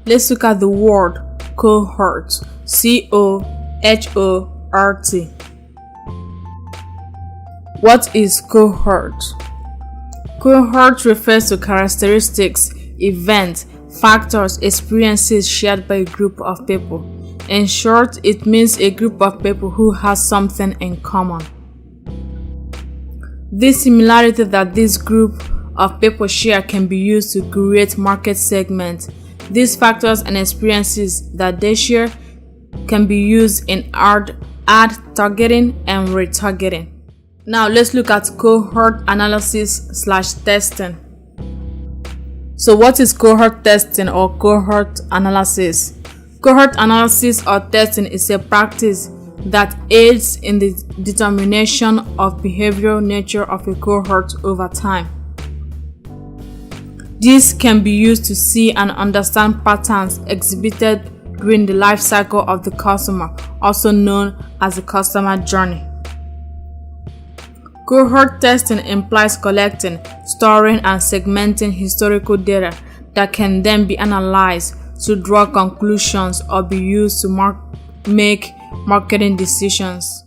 Let's look at the word cohort. C-O-H-O-R-T. What is cohort? Cohort refers to characteristics, events, factors, experiences shared by a group of people. In short, it means a group of people who has something in common. This similarity that this group of people share can be used to create market segments. These factors and experiences that they share can be used in ad targeting and retargeting. Now let's look at cohort analysis/testing. So what is cohort testing or cohort analysis? Cohort analysis or testing is a practice that aids in the determination of behavioral nature of a cohort over time. This can be used to see and understand patterns exhibited during the life cycle of the customer, also known as the customer journey. Cohort testing implies collecting, storing, and segmenting historical data that can then be analyzed to draw conclusions or be used to make marketing decisions.